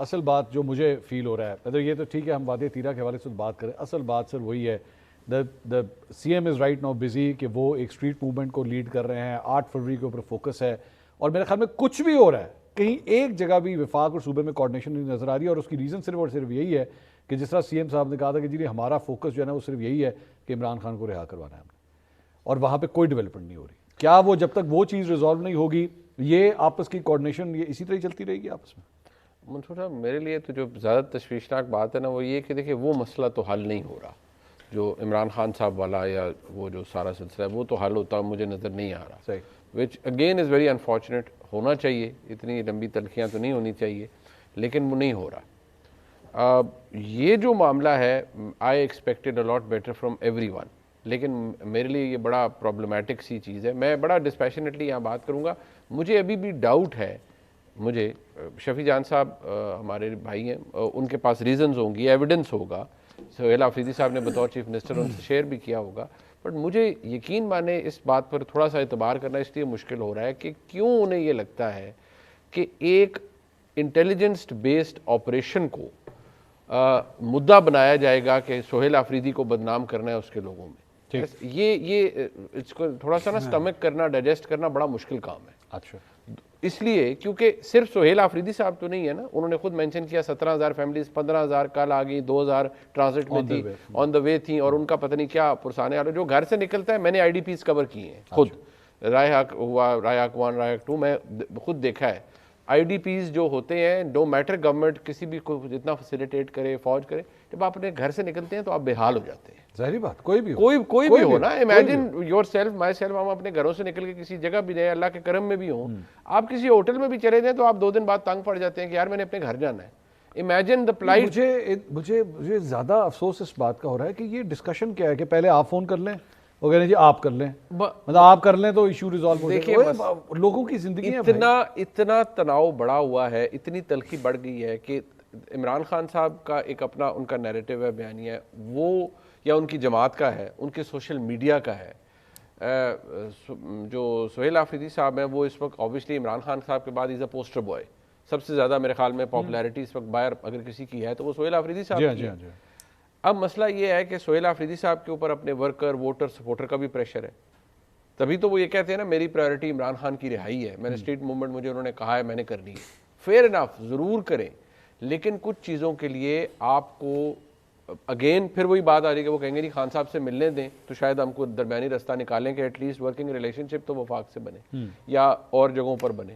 اصل بات جو مجھے فیل ہو رہا ہے, مطلب یہ تو ٹھیک ہے ہم وادی تیرہ کے حوالے سے بات کریں, اصل بات سر وہی ہے, the CM is right now busy کہ وہ ایک اسٹریٹ موومنٹ کو لیڈ کر رہے ہیں, 8 فروری کے اوپر فوکس ہے, اور میرے خیال میں کچھ بھی ہو رہا ہے کہیں ایک جگہ بھی وفاق اور صوبے میں کوارڈینیشن نہیں نظر آ رہی ہے, اور اس کی ریزن صرف اور صرف یہی ہے کہ جس طرح CM صاحب نے کہا تھا کہ جی ہمارا فوکس جو ہے نا وہ صرف یہی ہے کہ عمران خان کو رہا کروانا ہے ہم نے, اور وہاں پہ کوئی ڈیولپمنٹ نہیں ہو رہی. کیا وہ جب تک وہ چیز ریزالو نہیں ہوگی یہ آپس کی کوارڈینیشن یہ اسی طرح ہی چلتی رہے گی آپس میں؟ منصور صاحب میرے لیے تو جو زیادہ تشویشناک بات ہے نا وہ یہ کہ دیکھیں وہ مسئلہ تو حل نہیں ہو رہا جو عمران خان صاحب والا یا وہ جو سارا سلسلہ ہے وہ تو حل ہوتا مجھے نظر نہیں آ رہا, صحیح, which again is very unfortunate. ہونا چاہیے, اتنی لمبی تلخیاں تو نہیں ہونی چاہیے, لیکن وہ نہیں ہو رہا. یہ جو معاملہ ہے I expected a lot better from everyone, لیکن میرے لیے یہ بڑا پرابلمٹک سی چیز ہے. میں بڑا ڈسپیشنیٹلی یہاں بات کروں گا. مجھے ابھی بھی ڈاؤٹ ہے, مجھے شفیع جان صاحب ہمارے بھائی ہیں, ان کے پاس ریزنز ہوں گی, ایویڈنس ہوگا, سہیل آفریدی صاحب نے بطور چیف منسٹر ان سے شیئر بھی کیا ہوگا, بٹ مجھے یقین مانے اس بات پر تھوڑا سا اعتبار کرنا اس لیے مشکل ہو رہا ہے کہ کیوں انہیں یہ لگتا ہے کہ ایک انٹیلیجنس بیسڈ آپریشن کو مدعا بنایا جائے گا کہ سہیل آفریدی کو بدنام کرنا ہے اس کے لوگوں میں. یہ اس کو تھوڑا سا نا سٹمک کرنا, ڈائجسٹ کرنا بڑا مشکل کام ہے. اچھا, اس لیے کیونکہ صرف سہیل آفریدی صاحب تو نہیں ہے نا, انہوں نے خود مینشن کیا 17,000 فیملیز, 15,000 کل آ گئی, 2,000 ٹرانزٹ میں تھی, آن دا وے تھیں, اور ان کا پتہ نہیں کیا پرسانے والے جو گھر سے نکلتا ہے. میں نے IDPs کور کیے ہیں خود, رائے حق ہوا, رائے حق 1, رائے حق 2, میں خود دیکھا ہے. IDPs جو ہوتے ہیں نو میٹر گورنمنٹ کسی بھی کو جتنا فیسیلیٹیٹ کرے, فوج کرے, جب آپ اپنے گھر سے نکلتے ہیں تو آپ بے حال ہو جاتے ہیں. ظاہری بات, کوئی بھی ہو نا, imagine your self my self, ہم اپنے گھروں سے نکل کے کسی جگہ بھی جائیں, اللہ کے کرم میں بھی ہوں, آپ کسی ہوٹل میں بھی چلے جائیں تو آپ 2 دن بعد تنگ پڑ جاتے ہیں کہ یار میں نے اپنے گھر جانا ہے. Imagine the plight. مجھے زیادہ افسوس اس بات کا ہو رہا ہے کہ یہ ڈسکشن کیا ہے کہ پہلے آپ فون کر لیں, وہ کہہ رہے ہیں جی آپ کر لیں, مطلب آپ کر لیں تو ایشو ریزالو ہو جائے گا. لوگوں کی زندگی اتنا تناؤ بڑا ہوا ہے, اتنی تلخی بڑھ گئی ہے کہ عمران خان صاحب کا ایک اپنا ان کا نیریٹو ہے, بیانیہ ہے وہ, یا ان کی جماعت کا ہے, ان کے سوشل میڈیا کا ہے. جو سہیل آفریدی صاحب ہیں وہ اس وقت اوبیسلی عمران خان صاحب کے بعد از اے پوسٹر بوائے, سب سے زیادہ میرے خیال میں پاپولیرٹی اس وقت باہر اگر کسی کی ہے تو وہ سہیل آفریدی صاحب کی ہے. اب مسئلہ یہ ہے کہ سہیل آفریدی صاحب کے اوپر اپنے ورکر, ووٹر, سپورٹر کا بھی پریشر ہے. تبھی تو وہ یہ کہتے ہیں نا میری پرائیورٹی عمران خان کی رہائی ہے, میں نے اسٹریٹ موومنٹ مجھے انہوں نے کہا ہے میں نے کرنی ہے. فیئر انف, ضرور کریں, لیکن کچھ چیزوں کے لیے آپ کو اگین پھر وہی بات آ رہی ہے کہ وہ کہیں گے نہیں خان صاحب سے ملنے دیں تو شاید ہم کو درمیانی رستہ نکالیں کہ ایٹ لیسٹ ورکنگ ریلیشن شپ تو وفاق سے بنے یا اور جگہوں پر بنے.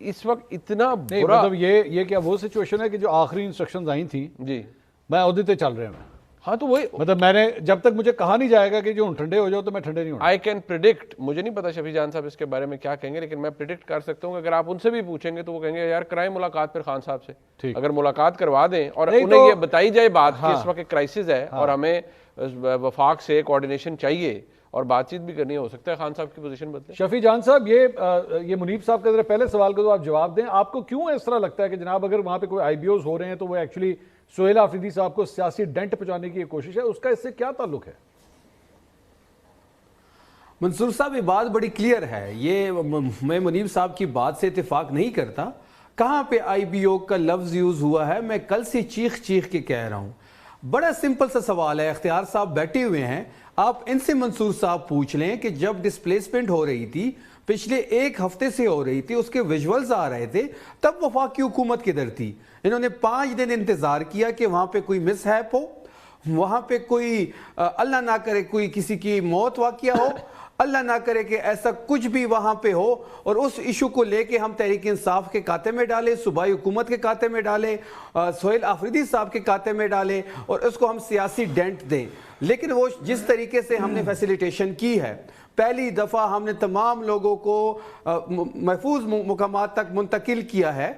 اس وقت اتنا برا, مطلب یہ کیا وہ سچویشن ہے کہ جو آخری انسٹرکشنز آئی تھیں جی میں عہدے تے چل رہے ہیں. ہاں تو وہی مطلب میں نے جب تک مجھے کہا نہیں جائے گا کہ جو ٹھنڈے ہو جاؤ تو میں ٹھنڈے نہیں ہونا. آئی کین پریڈکٹ, مجھے نہیں پتا شفیع جان صاحب اس کے بارے میں کیا کہیں گے, لیکن میں پریڈکٹ کر سکتا ہوں کہ اگر آپ ان سے بھی پوچھیں گے تو وہ کہیں گے یار کرائیں ملاقات پھر خان صاحب سے. اگر ملاقات کروا دیں اور انہیں یہ بتائی جائے بات کہ اس وقت ایک کرائسس ہے اور ہمیں وفاق سے کوارڈینیشن چاہیے اور بات چیت بھی کرنی, ہو سکتا ہے خان صاحب کی پوزیشن بدلے. شفیع جان صاحب یہ منیب صاحب کا ذرا پہلے سوال کو تو آپ جواب دیں, آپ کو کیوں اس طرح لگتا ہے کہ جناب اگر وہاں پہ کوئی IBOs ہو رہے ہیں تو وہ ایکچولی سہیل آفریدی صاحب کو سیاسی ڈنٹ پہنچانے کی کوشش ہے, اس کا اس سے کیا تعلق ہے؟ منصور صاحب یہ بات بڑی کلیئر ہے, یہ میں منیب صاحب کی بات سے اتفاق نہیں کرتا. کہاں پہ IBO کا لفظ یوز ہوا ہے میں کل سے چیخ کے کہہ رہا ہوں. بڑا سمپل سا سوال ہے, اختیار صاحب بیٹھے ہوئے ہیں, آپ ان سے منصور صاحب پوچھ لیں کہ جب ڈسپلیسمنٹ ہو رہی تھی پچھلے 1 ہفتے سے ہو رہی تھی, اس کے ویژولز آ رہے تھے, تب وفاق کی حکومت کدھر تھی؟ انہوں نے 5 دن انتظار کیا کہ وہاں پہ کوئی مس ہیپ ہو, وہاں پہ کوئی اللہ نہ کرے کوئی کسی کی موت واقعہ ہو, اللہ نہ کرے کہ ایسا کچھ بھی وہاں پہ ہو, اور اس ایشو کو لے کے ہم تحریک انصاف کے کھاتے میں ڈالیں, صوبائی حکومت کے کھاتے میں ڈالیں, سہیل آفریدی صاحب کے کھاتے میں ڈالیں اور اس کو ہم سیاسی ڈینٹ دیں. لیکن وہ جس طریقے سے ہم نے فیسیلیٹیشن کی ہے, پہلی دفعہ ہم نے تمام لوگوں کو محفوظ مقامات تک منتقل کیا ہے,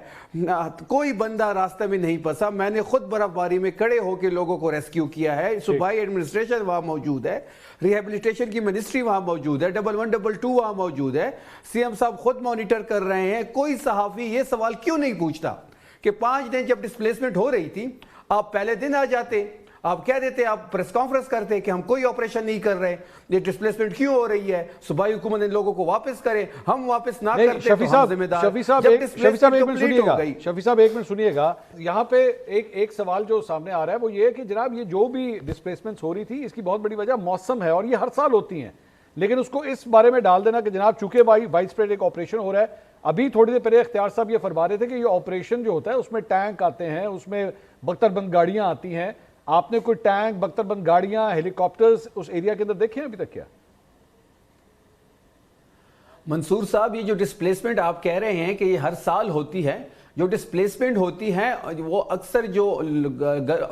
کوئی بندہ راستہ میں نہیں پھنسا. میں نے خود برف باری میں کھڑے ہو کے لوگوں کو ریسکیو کیا ہے, صوبائی ایڈمنسٹریشن وہاں موجود ہے, ریہیبلیٹیشن کی منسٹری وہاں موجود ہے, 1122 وہاں موجود ہے, CM صاحب خود مانیٹر کر رہے ہیں. کوئی صحافی یہ سوال کیوں نہیں پوچھتا کہ 5 دن جب ڈسپلیسمنٹ ہو رہی تھی آپ پہلے دن آ جاتے, آپ کہہ دیتے, آپ پریس کانفرنس کرتے کہ ہم کوئی آپریشن نہیں کر رہے, یہ ڈسپلیسمنٹ کیوں ہو رہی ہے, صوبائی حکومت ان لوگوں کو واپس کرے, ہم واپس نہ کرتے تو ہم ذمہ دار. شفیع صاحب ایک منٹ سنیے گا, یہاں پہ ایک سوال جو سامنے آ رہا ہے وہ یہ ہے کہ جناب یہ جو بھی ڈسپلیسمنٹس ہو رہی تھی اس کی بہت بڑی وجہ موسم ہے, اور یہ ہر سال ہوتی ہیں, لیکن اس کو اس بارے میں ڈال دینا کہ جناب چونکہ وائڈ اسپریڈ ایک آپریشن ہو رہا ہے. ابھی تھوڑی دیر پہلے اختیار صاحب یہ فرما رہے تھے کہ یہ آپریشن جو ہوتا ہے اس میں ٹینک آتے ہیں, اس میں بختر بند گاڑیاں آتی ہیں. آپ نے کوئی ٹینک, بختر بند گاڑیاں, ہیلی کاپٹرز اس ایریا کے اندر دیکھے ہیں ابھی تک کیا؟ منصور صاحب, یہ جو ڈسپلیسمنٹ آپ کہہ رہے ہیں کہ یہ ہر سال ہوتی ہے, جو ڈسپلیسمنٹ ہوتی ہے وہ اکثر جو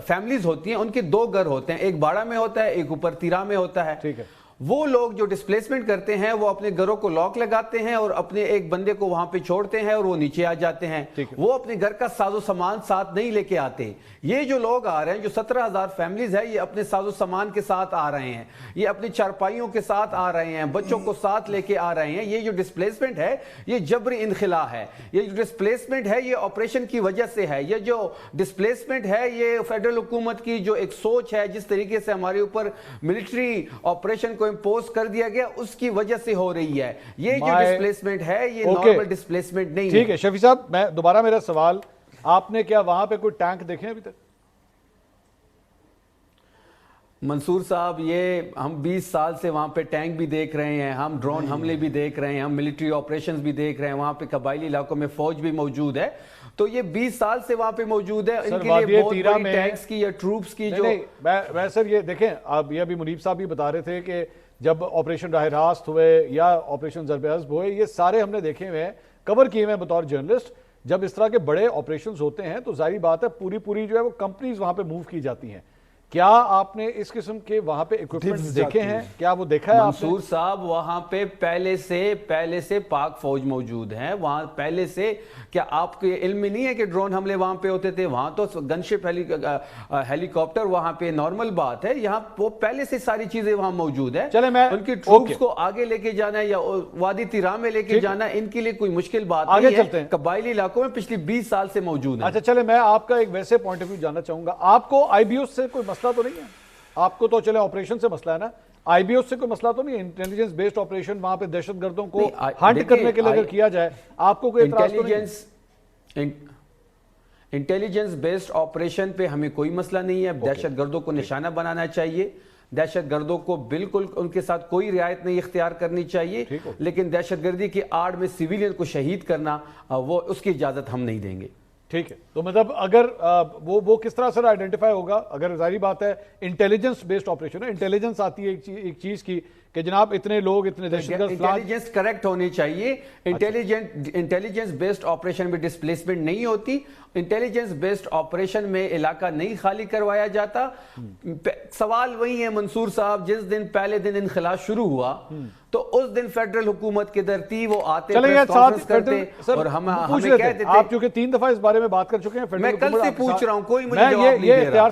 فیملیز ہوتی ہیں ان کے دو گھر ہوتے ہیں, ایک باڑہ میں ہوتا ہے, ایک اوپر تیرا میں ہوتا ہے. ٹھیک ہے. وہ لوگ جو ڈسپلیسمنٹ کرتے ہیں وہ اپنے گھروں کو لاک لگاتے ہیں اور اپنے ایک بندے کو وہاں پہ چھوڑتے ہیں اور وہ نیچے آ جاتے ہیں. وہ اپنے گھر کا ساز و سامان ساتھ نہیں لے کے آتے. یہ جو لوگ آ رہے ہیں, جو 17,000 فیملیز ہیں, یہ اپنے ساز و سامان کے ساتھ آ رہے ہیں, یہ اپنے چارپائیوں کے ساتھ آ رہے ہیں, بچوں کو ساتھ لے کے آ رہے ہیں. یہ جو ڈسپلیسمنٹ ہے یہ جبری انخلا ہے. یہ جو ڈسپلیسمنٹ ہے یہ آپریشن کی وجہ سے ہے. یہ جو ڈسپلیسمنٹ ہے یہ فیڈرل حکومت کی جو ایک سوچ ہے, جس طریقے سے ہمارے اوپر ملٹری آپریشن کو امپوز کر دیا گیا, اس کی وجہ سے ہو رہی ہے. یہ جو ڈسپلیسمنٹ ہے یہ نارمل ڈسپلیسمنٹ نہیں ہے. ٹھیک ہے شفیع صاحب, میں دوبارہ میرا سوال, آپ نے کیا وہاں پہ کوئی ٹینک دیکھے ابھی تک؟ منصور صاحب, یہ ہم 20 سال سے وہاں پہ ٹینک بھی دیکھ رہے ہیں, ہم ڈرون حملے بھی دیکھ رہے ہیں, ہم ملٹری آپریشنز بھی دیکھ رہے ہیں, وہاں پہ قبائلی علاقوں میں فوج بھی موجود ہے. تو یہ 20 سال سے وہاں پہ موجود ہے. ان کے لیے بہت بڑی ٹینکس کی یا ٹروپس کی جو میں سر یہ دیکھیں, اب یہ ابھی منیب صاحب بھی بتا رہے تھے کہ جب آپریشن راہ راست ہوئے یا آپریشن ضرب حزب ہوئے, یہ سارے ہم نے دیکھے ہوئے ہیں, کور کیے ہوئے ہیں بطور جرنلسٹ. جب اس طرح کے بڑے آپریشنز ہوتے ہیں تو ظاہری بات ہے پوری جو ہے وہ کمپنیز وہاں پہ موو کی جاتی ہیں. کیا آپ نے اس قسم کے وہاں پہ ایکوپمنٹس دیکھے ہیں؟ کیا وہ دیکھا ہے آپ نے؟ منصور صاحب, وہاں پہ پہلے سے پاک فوج موجود ہیں. وہاں پہلے سے, کیا آپ کو علم میں نہیں ہے کہ ڈرون حملے وہاں پہ ہوتے تھے؟ وہاں تو گن شپ ہیلی کاپٹر وہاں پہ نارمل بات ہے. یہاں وہ پہلے سے ساری چیزیں وہاں موجود ہے. ان کی ٹروپس کو آگے لے کے جانا یا وادی تیرا میں لے کے جانا ان کے لیے کوئی مشکل بات نہیں ہے. قبائلی علاقوں میں پچھلی 20 سال سے موجود ہے. اچھا چلے, میں آپ کا ایک ویسے پوائنٹ آف ویو جاننا چاہوں گا. آپ کو آئی بی ایس سے کوئی مسئلہ تو نہیں ہے؟ آپ کو تو چلے آپریشن سے مسئلہ ہے نا, آئی بی ایس سے کوئی مسئلہ تو نہیں ہے؟ انٹیلیجنس بیسڈ آپریشن وہاں پہ دہشت گردوں کو ہنٹ کرنے کے لیے اگر کیا جائے, آپ کو کوئی اعتراض تو نہیں؟ انٹیلیجنس بیسڈ آپریشن پہ ہمیں کوئی مسئلہ نہیں ہے. دہشت گردوں کو نشانہ بنانا چاہیے, دہشت گردوں کو بالکل ان کے ساتھ کوئی رعایت نہیں اختیار کرنی چاہیے, لیکن دہشت گردی کی آڑ میں سیویلین کو شہید کرنا, وہ اس کی اجازت ہم نہیں دیں گے. ٹھیک ہے, تو مطلب اگر وہ کس طرح سے آئیڈینٹیفائی ہوگا؟ اگر ظاہری بات ہے انٹیلیجنس بیسڈ آپریشن ہے, انٹیلیجنس آتی ہے ایک چیز کی کہ جناب اتنے لوگ اتنے دہشت گرد, انٹیلیجنس کریکٹ ہونی چاہیے. انٹیلیجنس بیسڈ آپریشن میں ڈسپلیسمنٹ نہیں ہوتی. انٹیلیجنس بیسڈ آپریشن میں علاقہ نہیں خالی کروایا جاتا. سوال وہی ہے منصور صاحب, جس دن پہلے دن انخلا شروع ہوا تو اس دن فیڈرل حکومت کے درتی وہ آتے پریس کانفرنس کرتے اور ہمیں کہتے تھے. آپ چونکہ 3 دفعہ اس بارے میں بات کر چکے ہیں, میں کل سے پوچھ رہا ہوں, کوئی مجھے جواب نہیں دے رہا.